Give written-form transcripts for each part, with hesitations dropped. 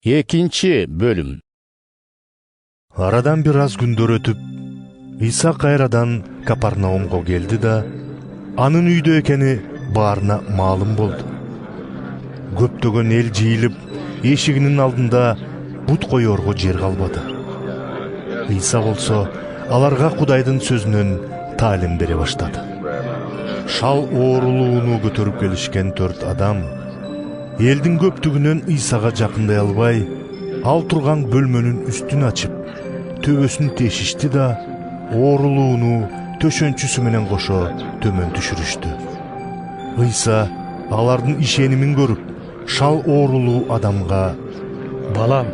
Экинчи бөлүм. Арадан бир аз күндөр өтүп, Иса кайрадан Капарнаумга келди да, анын үйдө экени баарына маалым болду. Көптөгөн эл жыйылып, эшигинин алдында бут коёрго жер калбады. Иса болсо аларга Кудайдын сөзүнөн таалим бере баштады. Шал оорулууну көтөрүп келишкен 4 адам элдин көптүгүнөн Исага жакындай албай, ал турган бөлмөнүн үстүн ачып, төбөсүн тешишти да, оорулууну төшөнчүсү менен кошо төмөн түшүрүштү. Иса алардын ишенимин көрүп, шал оорулуу адамга: «Балам,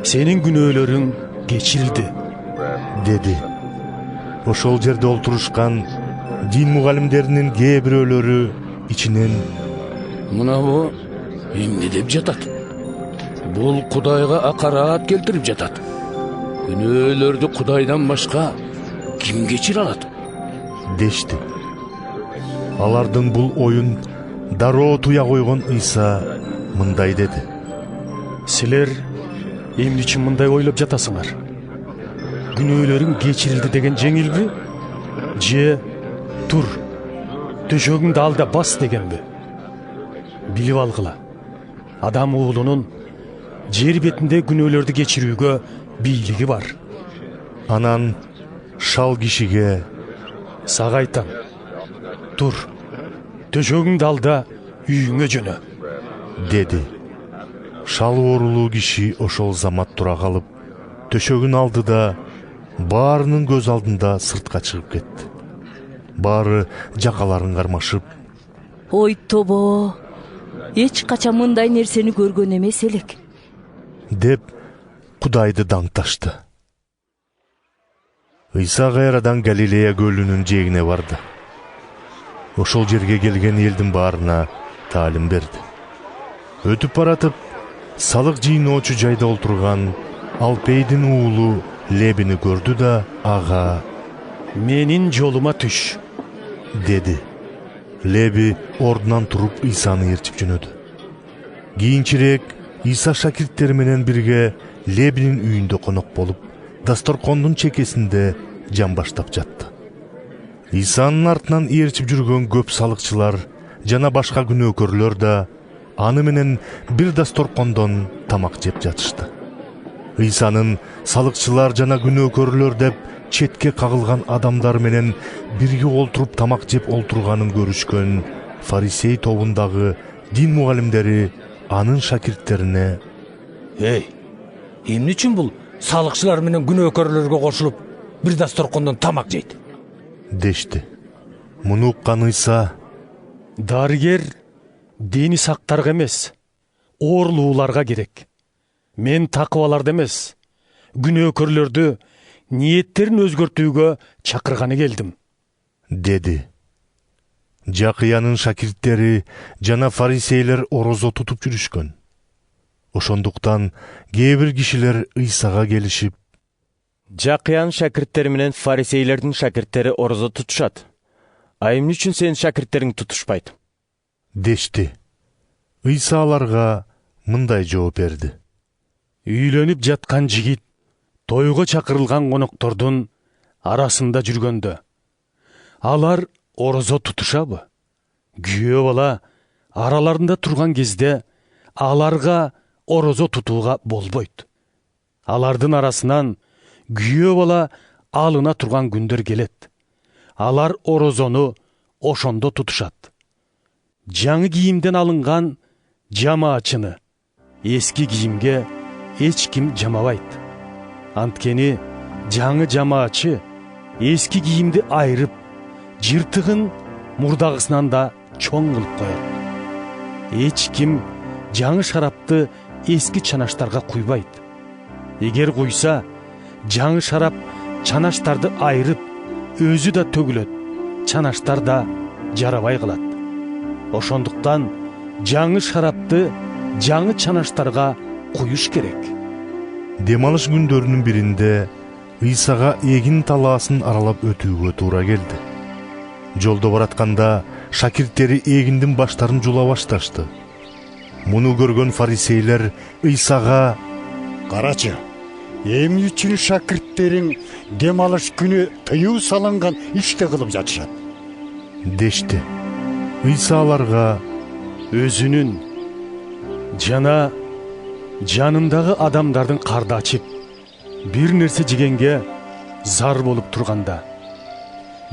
сенин күнөөлөрүң кечирилди», деди. Ошол жерде олтурушкан дин мугалимдеринин кээ бирөөлөрү ичинен: Мына бу эмне деп жатат? Бул Кудайга акарат келтирип жатат. Күнөөлөрдү Кудайдан башка ким кечире алат? дешти. Алардын бул оюн дароо туя койгон Иса мындай деди: «Силер эмне үчүн мындай ойлоп жатасыңар? Күнөөлөрүң кечирилди деген жеңилби? Же тур, төшөгүңдү ал да бас дегенби? Билип алгыла, Адам уулунун жер бетинде күнөөлөрдү кечирүүгө бийлиги бар». Анан шал кишиге: «Сага айтам, тур, төшөгүңдү ал да үйүңө жөнө», деди. Шал оорулуу киши ошол замат тура калып, төшөгүн алды да баарынын көз алдында сыртка чыгып кетти. Баары жакаларын кармашып: «Ой тобо, эч качан мындай нерсени көргөн эмес элек», деп Кудайды даңташты. Иса кайрадан Галилея көлүнүн жээгине барды. Ошол жерге келген элдин баарына таалим берди. Өтүп баратып, салык жыйноочу жайда олтурган Алпейдин уулу Лебини көрдү да ага: «Менин жолума түш», деди. Леби ордунан туруп Исаны ээрчип жөнөдү. Кийинчерээк Иса шакирттери менен бирге Лебинин үйүндө конок болуп, дасторкондун чекесинде жан баштап жатты. Исанын артынан ээрчип жүргөн көп салыкчылар жана башка күнөөкөрлөр да аны менен бир дасторкондон тамак жеп жатышты. Исанын салыкчылар жана күнөөкөрлөр деп четке кагылган адамдар менен бирге олтуруп тамак жеп олтурганын көрүшкөн фарисей тобундагы дин мугалимдери анын шакирттерине: «Эй, эмне үчүн бул салыкчылар менен күнөөкөрлөргө кошулуп бир дасторкондон тамак жейт?» дешти. Муну уккан Иса: «Дарыгер дени сактарга эмес, оорулууларга керек. Мен такыбаларды эмес, күнөөкөрлөрдү ниеттерин өзгөртүүгө чакырганы келдим», деди. Жакыянын шакирттери жана фарисейлер орозо тутуп жүрүшкөн. Ошондуктан кээ бир кишилер Исага келишип: «Жакыянын шакирттери менен фарисейлердин шакирттери орозо тутушат. А эмне үчүн сенин шакирттериң тутушпайт?» дешти. Иса аларга мындай жооп берди: «Үйлөнүп жаткан жигит тойго чакырылган коноктордун арасында жүргөндө алар орозо тутушабы? Күйөө бала араларында турган кезде аларга орозо тутууга болбойт. Алардын арасынан күйөө бала алына турган күндөр келет. Алар орозону ошондо тутушат. Жаңы кийимден алынган жамаачыны эски кийимге эч ким жамабайт. Анткени жаңы жамаачы эски кийимди айырып, жыртыгын мурдагысынан да чоң кылып коет. Эч ким жаңы шарапты эски чанаштарга куйбайт. Эгер куйса, жаңы шарап чанаштарды айырып, өзү да төгүлөт, чанаштар да жарабай калат. Ошондуктан жаңы шарапты жаңы чанаштарга куюш керек». Дем алыш күндөрүнүн биринде Исага эгин талаасын аралап өтүүгө туура келди. Жолдо баратканда шакирттери эгиндин баштарын жула башташты. Муну көргөн фарисейлер Ыйсага: Карачы, эмне үчүн шакирттериң дем алыш күнү тыюу салынган ишти кылып жатышат? дешти. Ыйса аларга: өзүнүн жана жанындагы адамдардын карды ачып бир нерсе жегенге зар болуп турганда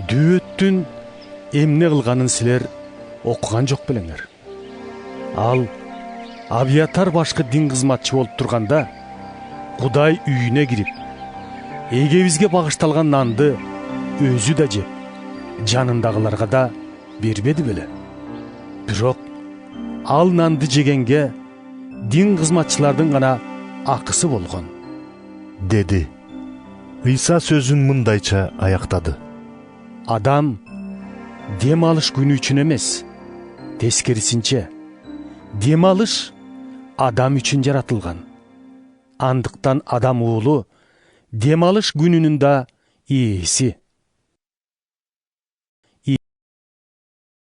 дөөттүн эмне кылганын силер окуган жок белеңер. Ал Авиатар башкы дин кызматчы болуп турганда Кудай үйүнө кирип эгебизге багышталган нанды өзү да жеп жанындагыларга да бербеди беле. Бирок ал нанды жегенге дин кызматчылардын гана акысы болгон, деди. Ыйса сөзүн мындайча аяктады: Адам дем алыш күнү үчүн эмес, тескерисинче дем алыш адам үчүн жаратылган. Андыктан адам уулу дем алыш күнүнүн да ээси.